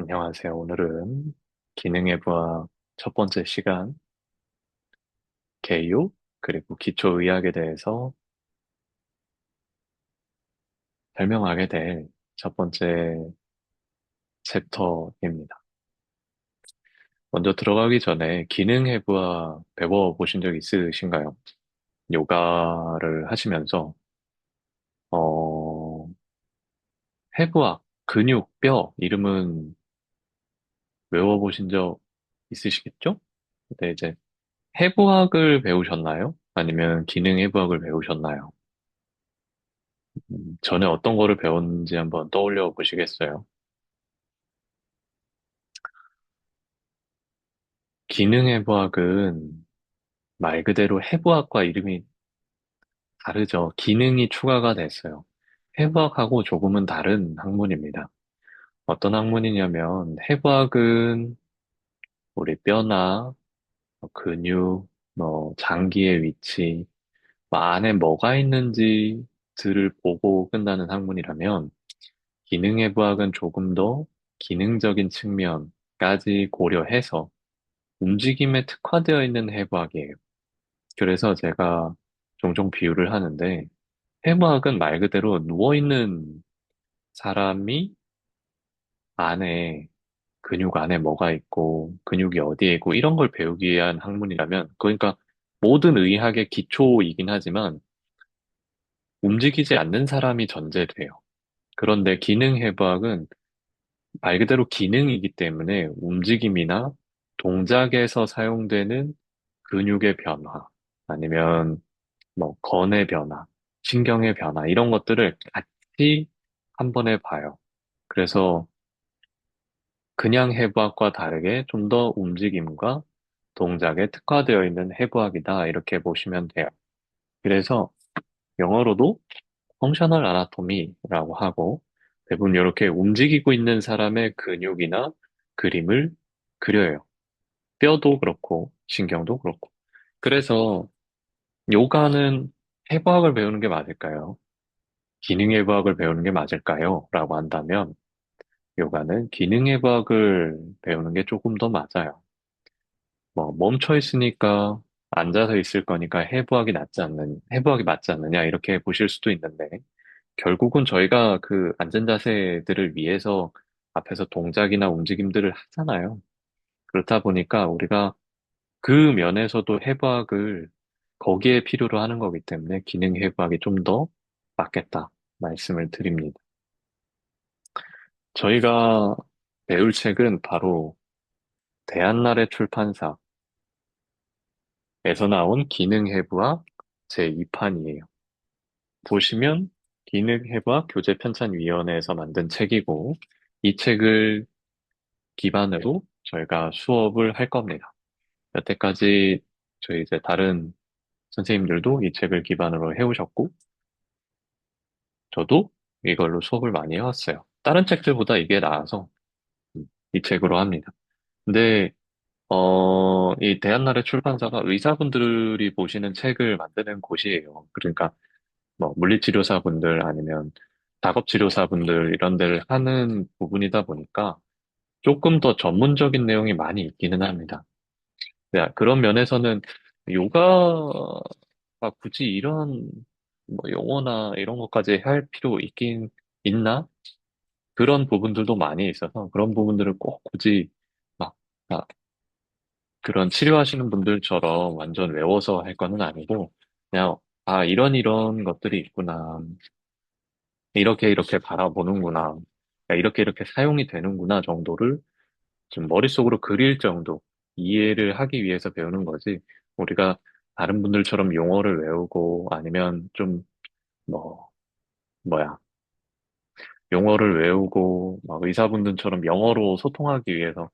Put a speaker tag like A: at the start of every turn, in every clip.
A: 안녕하세요. 오늘은 기능의 부하 첫 번째 시간, 개요, 그리고 기초의학에 대해서 설명하게 될 첫 번째 챕터입니다. 먼저 들어가기 전에 기능의 부하 배워보신 적 있으신가요? 요가를 하시면서, 어, 해부학, 근육, 뼈, 이름은 외워보신 적 있으시겠죠? 근데 이제 해부학을 배우셨나요? 아니면 기능 해부학을 배우셨나요? 전에 어떤 거를 배웠는지 한번 떠올려 보시겠어요? 기능해부학은 말 그대로 해부학과 이름이 다르죠. 기능이 추가가 됐어요. 해부학하고 조금은 다른 학문입니다. 어떤 학문이냐면, 해부학은 우리 뼈나 근육, 장기의 위치, 안에 뭐가 있는지들을 보고 끝나는 학문이라면, 기능해부학은 조금 더 기능적인 측면까지 고려해서 움직임에 특화되어 있는 해부학이에요. 그래서 제가 종종 비유를 하는데, 해부학은 말 그대로 누워있는 사람이 안에, 근육 안에 뭐가 있고, 근육이 어디에 있고, 이런 걸 배우기 위한 학문이라면, 그러니까 모든 의학의 기초이긴 하지만, 움직이지 않는 사람이 전제돼요. 그런데 기능 해부학은 말 그대로 기능이기 때문에 움직임이나 동작에서 사용되는 근육의 변화, 아니면 건의 변화, 신경의 변화, 이런 것들을 같이 한 번에 봐요. 그래서 그냥 해부학과 다르게 좀 더 움직임과 동작에 특화되어 있는 해부학이다. 이렇게 보시면 돼요. 그래서 영어로도 펑셔널 아나토미라고 하고 대부분 이렇게 움직이고 있는 사람의 근육이나 그림을 그려요. 뼈도 그렇고 신경도 그렇고. 그래서 요가는 해부학을 배우는 게 맞을까요? 기능해부학을 배우는 게 맞을까요? 라고 한다면, 요가는 기능해부학을 배우는 게 조금 더 맞아요. 멈춰 있으니까 앉아서 있을 거니까 해부학이 맞지 않느냐, 이렇게 보실 수도 있는데, 결국은 저희가 그 앉은 자세들을 위해서 앞에서 동작이나 움직임들을 하잖아요. 그렇다 보니까 우리가 그 면에서도 해부학을 거기에 필요로 하는 거기 때문에 기능해부학이 좀 더 맞겠다 말씀을 드립니다. 저희가 배울 책은 바로 대한나래 출판사에서 나온 기능해부학 제2판이에요. 보시면 기능해부학 교재편찬위원회에서 만든 책이고 이 책을 기반으로 저희가 수업을 할 겁니다. 여태까지 저희 이제 다른 선생님들도 이 책을 기반으로 해오셨고 저도 이걸로 수업을 많이 해왔어요. 다른 책들보다 이게 나아서 이 책으로 합니다. 근데 이 대한나래 출판사가 의사분들이 보시는 책을 만드는 곳이에요. 그러니까 물리치료사분들 아니면 작업치료사분들 이런 데를 하는 부분이다 보니까 조금 더 전문적인 내용이 많이 있기는 합니다. 네, 그런 면에서는 요가가 굳이 이런 용어나 이런 것까지 할 필요 있긴 있나? 그런 부분들도 많이 있어서 그런 부분들을 꼭 굳이 막 아, 그런 치료하시는 분들처럼 완전 외워서 할 거는 아니고, 그냥, 이런 것들이 있구나. 이렇게 이렇게 바라보는구나. 야, 이렇게 이렇게 사용이 되는구나 정도를 좀 머릿속으로 그릴 정도 이해를 하기 위해서 배우는 거지. 우리가 다른 분들처럼 용어를 외우고 아니면 좀, 뭐, 뭐야, 용어를 외우고 막 의사분들처럼 영어로 소통하기 위해서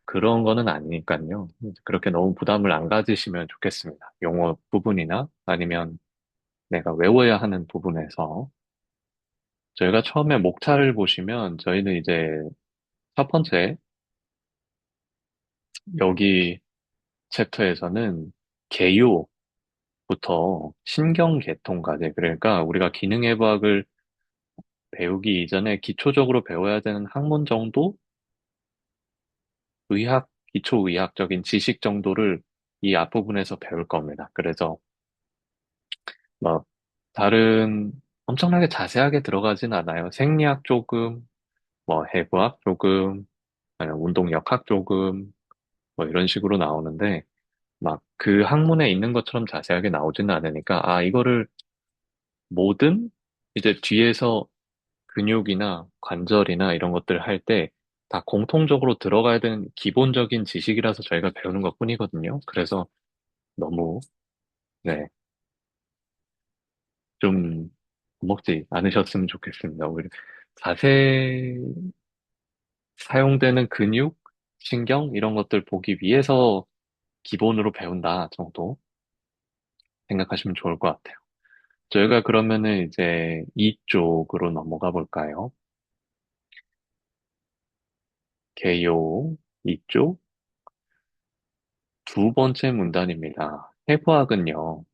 A: 그런 거는 아니니까요. 그렇게 너무 부담을 안 가지시면 좋겠습니다. 용어 부분이나 아니면 내가 외워야 하는 부분에서. 저희가 처음에 목차를 보시면 저희는 이제 첫 번째 여기 챕터에서는 개요부터 신경계통까지 그러니까 우리가 기능해부학을 배우기 이전에 기초적으로 배워야 되는 학문 정도 기초의학적인 지식 정도를 이 앞부분에서 배울 겁니다. 그래서 뭐, 다른 엄청나게 자세하게 들어가진 않아요. 생리학 조금, 뭐, 해부학 조금, 아니면 운동역학 조금, 뭐 이런 식으로 나오는데, 막 그 학문에 있는 것처럼 자세하게 나오지는 않으니까, 아, 이거를 모든 이제 뒤에서 근육이나 관절이나 이런 것들을 할 때 다 공통적으로 들어가야 되는 기본적인 지식이라서 저희가 배우는 것뿐이거든요. 그래서 너무, 네, 좀 겁먹지 않으셨으면 좋겠습니다. 오히려 자세 사용되는 근육, 신경 이런 것들 보기 위해서 기본으로 배운다 정도 생각하시면 좋을 것 같아요. 저희가 그러면은 이제 이쪽으로 넘어가 볼까요? 개요 이쪽 두 번째 문단입니다. 해부학은요,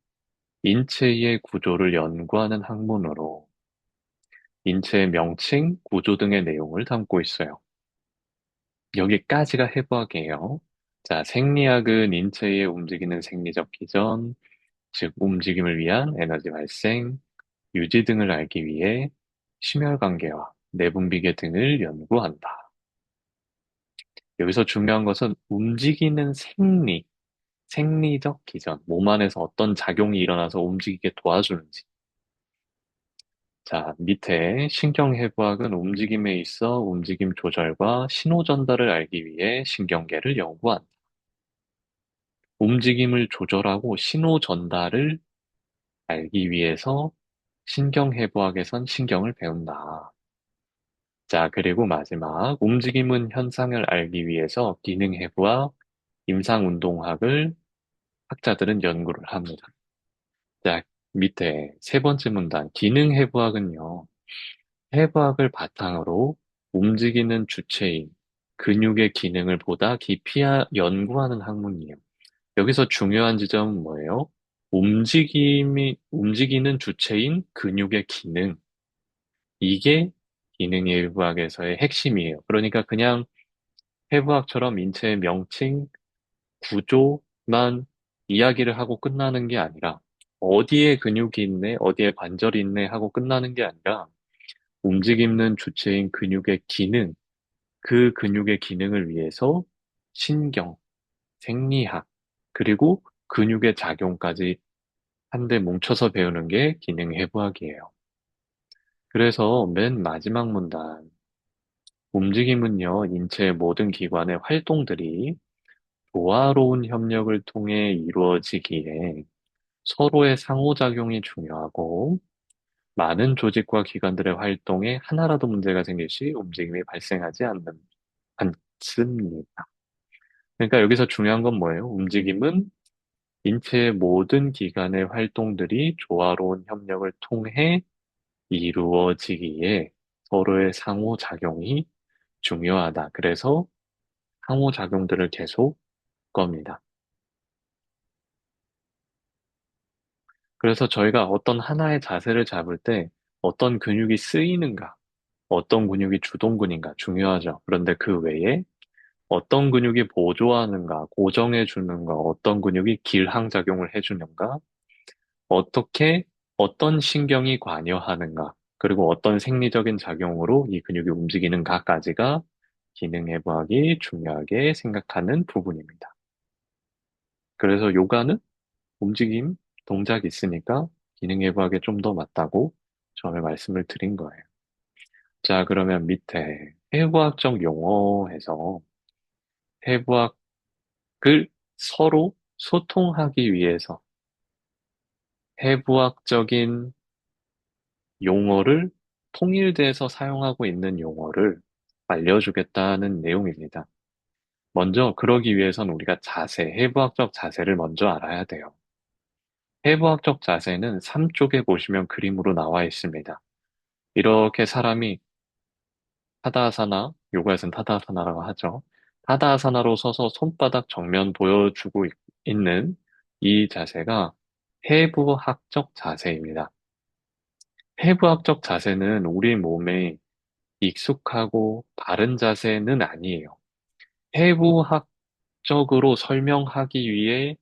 A: 인체의 구조를 연구하는 학문으로 인체의 명칭, 구조 등의 내용을 담고 있어요. 여기까지가 해부학이에요. 자, 생리학은 인체의 움직이는 생리적 기전, 즉 움직임을 위한 에너지 발생, 유지 등을 알기 위해 심혈관계와 내분비계 등을 연구한다. 여기서 중요한 것은 움직이는 생리적 기전, 몸 안에서 어떤 작용이 일어나서 움직이게 도와주는지. 자, 밑에 신경해부학은 움직임에 있어 움직임 조절과 신호 전달을 알기 위해 신경계를 연구한다. 움직임을 조절하고 신호 전달을 알기 위해서 신경해부학에선 신경을 배운다. 자, 그리고 마지막, 움직임은 현상을 알기 위해서 기능해부학, 임상운동학을 학자들은 연구를 합니다. 자, 밑에 세 번째 문단, 기능해부학은요, 해부학을 바탕으로 움직이는 주체인 근육의 기능을 보다 깊이 연구하는 학문이에요. 여기서 중요한 지점은 뭐예요? 움직이는 주체인 근육의 기능. 이게 기능해부학에서의 핵심이에요. 그러니까 그냥 해부학처럼 인체의 명칭, 구조만 이야기를 하고 끝나는 게 아니라 어디에 근육이 있네, 어디에 관절이 있네 하고 끝나는 게 아니라 움직이는 주체인 근육의 기능, 그 근육의 기능을 위해서 신경, 생리학, 그리고 근육의 작용까지 한데 뭉쳐서 배우는 게 기능해부학이에요. 그래서 맨 마지막 문단, 움직임은요, 인체의 모든 기관의 활동들이 조화로운 협력을 통해 이루어지기에 서로의 상호작용이 중요하고 많은 조직과 기관들의 활동에 하나라도 문제가 생길 시 움직임이 발생하지 않습니다. 그러니까 여기서 중요한 건 뭐예요? 움직임은 인체의 모든 기관의 활동들이 조화로운 협력을 통해 이루어지기에 서로의 상호작용이 중요하다. 그래서 상호작용들을 계속 겁니다. 그래서 저희가 어떤 하나의 자세를 잡을 때 어떤 근육이 쓰이는가, 어떤 근육이 주동근인가 중요하죠. 그런데 그 외에 어떤 근육이 보조하는가, 고정해 주는가, 어떤 근육이 길항작용을 해주는가, 어떻게, 어떤 신경이 관여하는가, 그리고 어떤 생리적인 작용으로 이 근육이 움직이는가까지가 기능해부학이 중요하게 생각하는 부분입니다. 그래서 요가는 움직임, 동작이 있으니까 기능해부학에 좀 더 맞다고 처음에 말씀을 드린 거예요. 자, 그러면 밑에 해부학적 용어에서 해부학을 서로 소통하기 위해서 해부학적인 용어를 통일돼서 사용하고 있는 용어를 알려주겠다는 내용입니다. 먼저 그러기 위해선 우리가 해부학적 자세를 먼저 알아야 돼요. 해부학적 자세는 3쪽에 보시면 그림으로 나와 있습니다. 이렇게 사람이 요가에서는 타다아사나라고 하죠. 타다아사나로 서서 손바닥 정면 보여주고 있는 이 자세가 해부학적 자세입니다. 해부학적 자세는 우리 몸에 익숙하고 바른 자세는 아니에요. 해부학적으로 설명하기 위해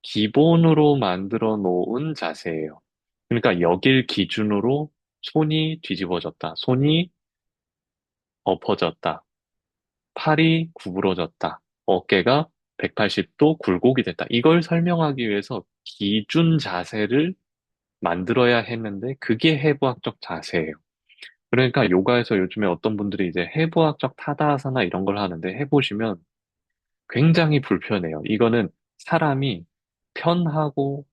A: 기본으로 만들어 놓은 자세예요. 그러니까 여길 기준으로 손이 뒤집어졌다. 손이 엎어졌다. 팔이 구부러졌다. 어깨가 180도 굴곡이 됐다. 이걸 설명하기 위해서 기준 자세를 만들어야 했는데 그게 해부학적 자세예요. 그러니까 요가에서 요즘에 어떤 분들이 이제 해부학적 타다아사나 이런 걸 하는데 해보시면 굉장히 불편해요. 이거는 사람이 편하고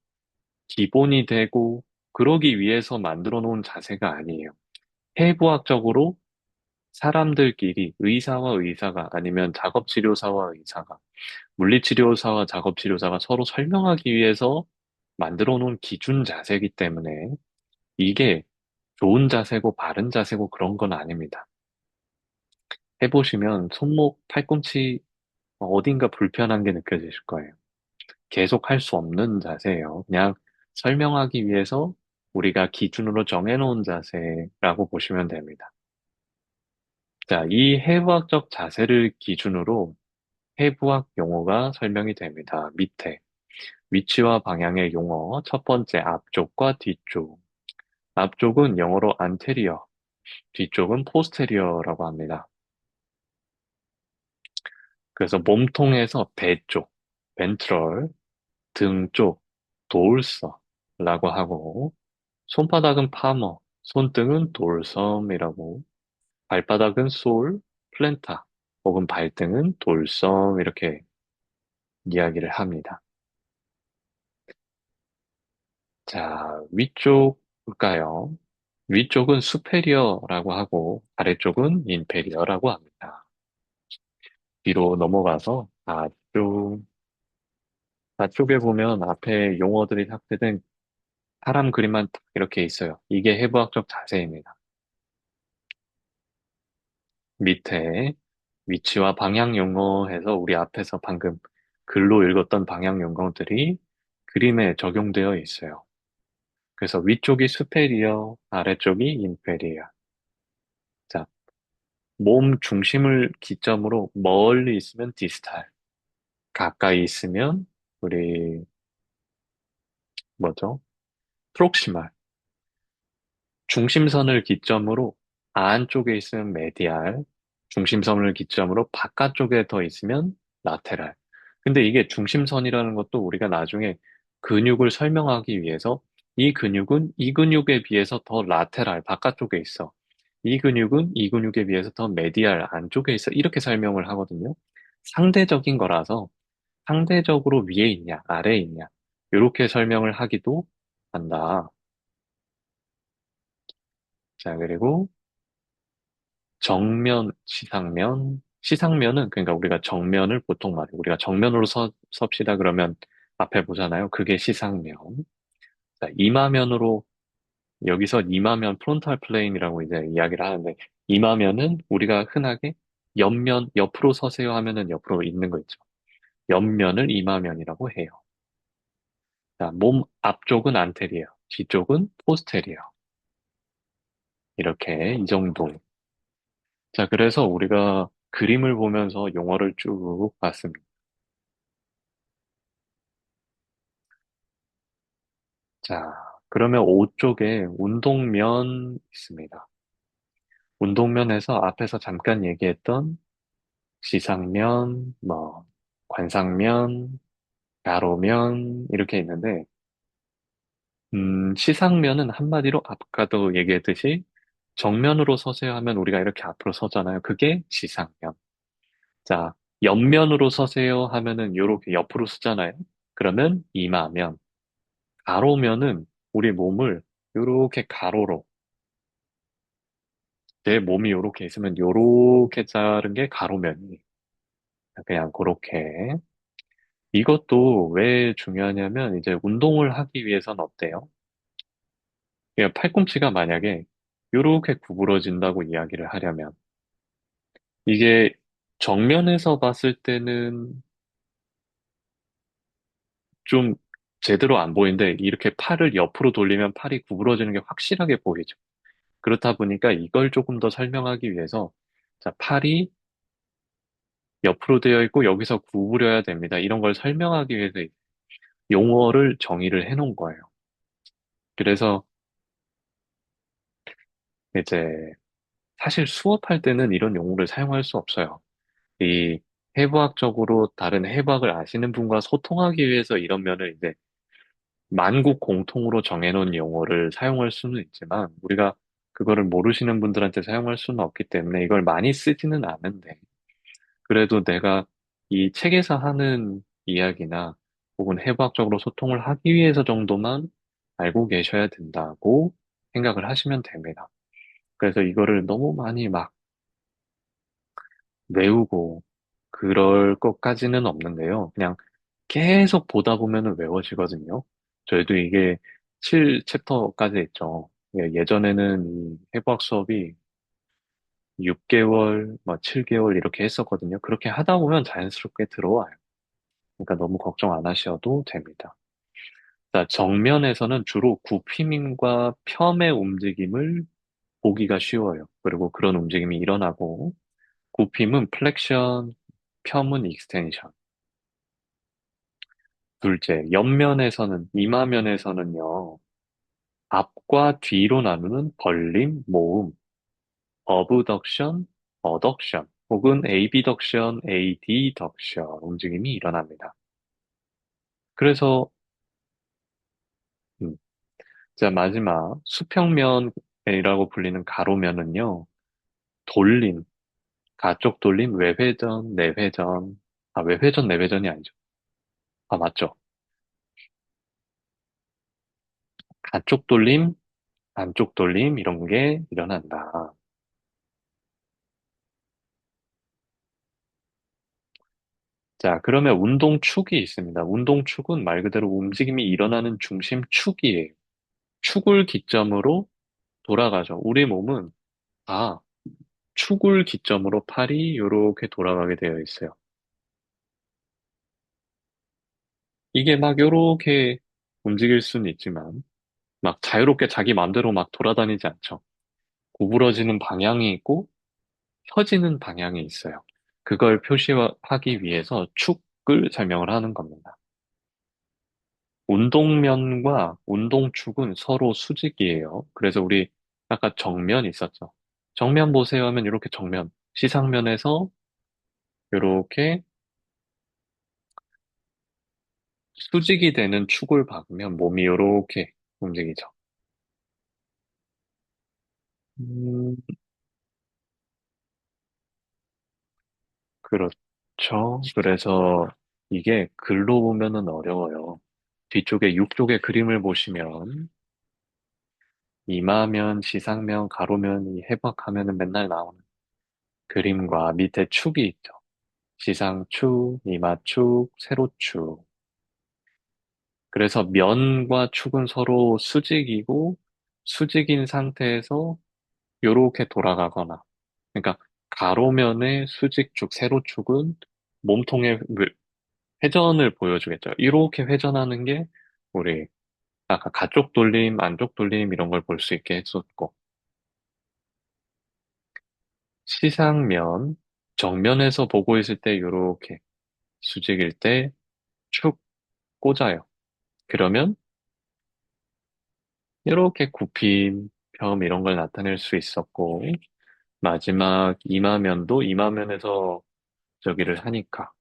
A: 기본이 되고 그러기 위해서 만들어 놓은 자세가 아니에요. 해부학적으로 사람들끼리 의사와 의사가 아니면 작업치료사와 의사가 물리치료사와 작업치료사가 서로 설명하기 위해서 만들어 놓은 기준 자세이기 때문에 이게 좋은 자세고 바른 자세고 그런 건 아닙니다. 해보시면 손목, 팔꿈치 어딘가 불편한 게 느껴지실 거예요. 계속 할 수 없는 자세예요. 그냥 설명하기 위해서 우리가 기준으로 정해놓은 자세라고 보시면 됩니다. 자, 이 해부학적 자세를 기준으로 해부학 용어가 설명이 됩니다. 밑에 위치와 방향의 용어, 첫 번째 앞쪽과 뒤쪽. 앞쪽은 영어로 anterior, 뒤쪽은 posterior라고 합니다. 그래서 몸통에서 배 쪽, ventral, 등 쪽, dors라고 하고, 손바닥은 palm, 손등은 dorsum이라고, 발바닥은 sole, plantar, 혹은 발등은 dorsum 이렇게 이야기를 합니다. 자, 위쪽일까요? 위쪽은 superior라고 하고, 아래쪽은 inferior라고 합니다. 뒤로 넘어가서 앞쪽에 보면 앞에 용어들이 삭제된 사람 그림만 딱 이렇게 있어요. 이게 해부학적 자세입니다. 밑에 위치와 방향 용어 해서 우리 앞에서 방금 글로 읽었던 방향 용어들이 그림에 적용되어 있어요. 그래서 위쪽이 superior, 아래쪽이 inferior. 자, 몸 중심을 기점으로 멀리 있으면 distal, 가까이 있으면 우리 뭐죠? 프록시말. 중심선을 기점으로 안쪽에 있으면 메디알, 중심선을 기점으로 바깥쪽에 더 있으면 라테랄. 근데 이게 중심선이라는 것도 우리가 나중에 근육을 설명하기 위해서 이 근육은 이 근육에 비해서 더 라테랄, 바깥쪽에 있어. 이 근육은 이 근육에 비해서 더 메디알, 안쪽에 있어. 이렇게 설명을 하거든요. 상대적인 거라서 상대적으로 위에 있냐, 아래에 있냐. 이렇게 설명을 하기도 한다. 자, 그리고 정면, 시상면. 시상면은 그러니까 우리가 정면을 보통 말해. 우리가 정면으로 섭시다 그러면 앞에 보잖아요. 그게 시상면. 자, 이마면으로 여기서 이마면 프론탈 플레인이라고 이제 이야기를 하는데 이마면은 우리가 흔하게 옆면 옆으로 서세요 하면은 옆으로 있는 거 있죠. 옆면을 이마면이라고 해요. 자, 몸 앞쪽은 안테리어, 뒤쪽은 포스테리어. 이렇게 이 정도. 자, 그래서 우리가 그림을 보면서 용어를 쭉 봤습니다. 자, 그러면 오쪽에 운동면 있습니다. 운동면에서 앞에서 잠깐 얘기했던 시상면, 관상면, 가로면, 이렇게 있는데, 시상면은 한마디로 아까도 얘기했듯이 정면으로 서세요 하면 우리가 이렇게 앞으로 서잖아요. 그게 시상면. 자, 옆면으로 서세요 하면은 이렇게 옆으로 서잖아요. 그러면 이마면. 가로면은 우리 몸을 이렇게 가로로 내 몸이 요렇게 있으면 요렇게 자른 게 가로면이 그냥 그렇게 이것도 왜 중요하냐면 이제 운동을 하기 위해선 어때요? 그냥 팔꿈치가 만약에 요렇게 구부러진다고 이야기를 하려면 이게 정면에서 봤을 때는 좀 제대로 안 보이는데 이렇게 팔을 옆으로 돌리면 팔이 구부러지는 게 확실하게 보이죠. 그렇다 보니까 이걸 조금 더 설명하기 위해서 자, 팔이 옆으로 되어 있고 여기서 구부려야 됩니다. 이런 걸 설명하기 위해서 용어를 정의를 해놓은 거예요. 그래서 이제 사실 수업할 때는 이런 용어를 사용할 수 없어요. 이 해부학적으로 다른 해부학을 아시는 분과 소통하기 위해서 이런 면을 이제 만국 공통으로 정해놓은 용어를 사용할 수는 있지만 우리가 그거를 모르시는 분들한테 사용할 수는 없기 때문에 이걸 많이 쓰지는 않는데 그래도 내가 이 책에서 하는 이야기나 혹은 해부학적으로 소통을 하기 위해서 정도만 알고 계셔야 된다고 생각을 하시면 됩니다. 그래서 이거를 너무 많이 막 외우고 그럴 것까지는 없는데요. 그냥 계속 보다 보면은 외워지거든요. 저희도 이게 7챕터까지 있죠. 예전에는 이 해부학 수업이 6개월, 뭐 7개월 이렇게 했었거든요. 그렇게 하다 보면 자연스럽게 들어와요. 그러니까 너무 걱정 안 하셔도 됩니다. 자, 정면에서는 주로 굽힘과 펴의 움직임을 보기가 쉬워요. 그리고 그런 움직임이 일어나고, 굽힘은 플렉션, 펴은 익스텐션. 둘째, 옆면에서는, 이마면에서는요, 앞과 뒤로 나누는 벌림, 모음, 어브덕션, 어덕션, 혹은 에이비덕션, 에이디덕션 움직임이 일어납니다. 그래서, 음, 자, 마지막, 수평면이라고 불리는 가로면은요, 돌림, 가쪽 돌림, 외회전, 내회전, 외회전, 내회전이 아니죠. 맞죠. 가쪽 돌림, 안쪽 돌림, 이런 게 일어난다. 자, 그러면 운동축이 있습니다. 운동축은 말 그대로 움직임이 일어나는 중심축이에요. 축을 기점으로 돌아가죠. 우리 몸은 다 축을 기점으로 팔이 이렇게 돌아가게 되어 있어요. 이게 막 이렇게 움직일 수는 있지만, 막 자유롭게 자기 마음대로 막 돌아다니지 않죠. 구부러지는 방향이 있고, 펴지는 방향이 있어요. 그걸 표시하기 위해서 축을 설명을 하는 겁니다. 운동면과 운동축은 서로 수직이에요. 그래서 우리 아까 정면 있었죠. 정면 보세요 하면 이렇게 정면, 시상면에서 이렇게 수직이 되는 축을 박으면 몸이 이렇게 움직이죠. 음, 그렇죠. 그래서 이게 글로 보면은 어려워요. 뒤쪽에 6쪽의 그림을 보시면 이마면, 시상면, 가로면, 이 해박하면은 맨날 나오는 그림과 밑에 축이 있죠. 지상축, 이마축, 세로축. 그래서 면과 축은 서로 수직이고 수직인 상태에서 요렇게 돌아가거나. 그러니까 가로면의 수직축, 세로축은 몸통의 회전을 보여주겠죠. 이렇게 회전하는 게 우리 아까 가쪽 돌림, 안쪽 돌림 이런 걸 볼 수 있게 했었고 시상면, 정면에서 보고 있을 때 요렇게 수직일 때 축 꽂아요. 그러면 이렇게 굽힘, 펴음 이런 걸 나타낼 수 있었고, 마지막 이마면도 이마면에서 저기를 하니까,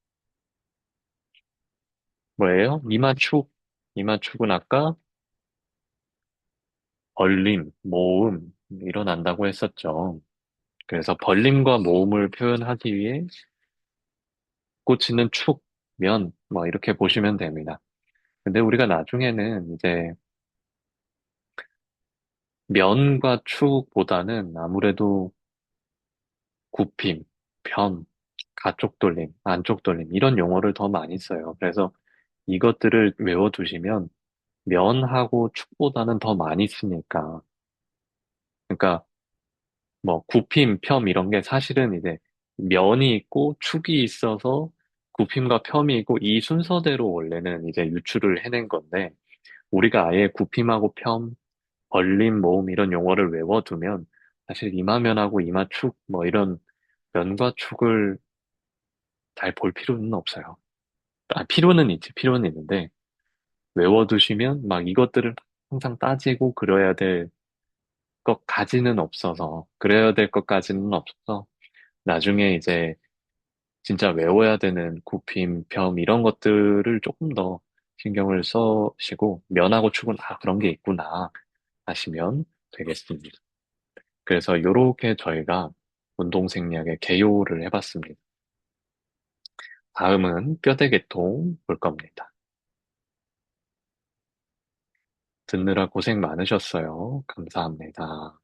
A: 뭐예요? 이마축. 이마축은 아까 벌림, 모음, 일어난다고 했었죠. 그래서 벌림과 모음을 표현하기 위해 꽂히는 축, 면, 뭐 이렇게 보시면 됩니다. 근데 우리가 나중에는 이제 면과 축보다는 아무래도 굽힘, 편, 가쪽 돌림, 안쪽 돌림, 이런 용어를 더 많이 써요. 그래서 이것들을 외워두시면 면하고 축보다는 더 많이 쓰니까. 그러니까 뭐 굽힘, 펴 이런 게 사실은 이제 면이 있고 축이 있어서 굽힘과 펴이 있고 이 순서대로 원래는 이제 유추를 해낸 건데 우리가 아예 굽힘하고 펴, 벌림, 모음 이런 용어를 외워두면 사실 이마면하고 이마축 뭐 이런 면과 축을 잘 볼 필요는 없어요. 필요는 있지, 필요는 있는데, 외워두시면 막 이것들을 항상 따지고 그려야 될 것까지는 없어서, 그래야 될 것까지는 없어서, 나중에 이제 진짜 외워야 되는 구심, 겸 이런 것들을 조금 더 신경을 써시고, 면하고 축은, 그런 게 있구나 하시면 되겠습니다. 그래서 요렇게 저희가 운동생리학의 개요를 해봤습니다. 다음은 뼈대계통 볼 겁니다. 듣느라 고생 많으셨어요. 감사합니다.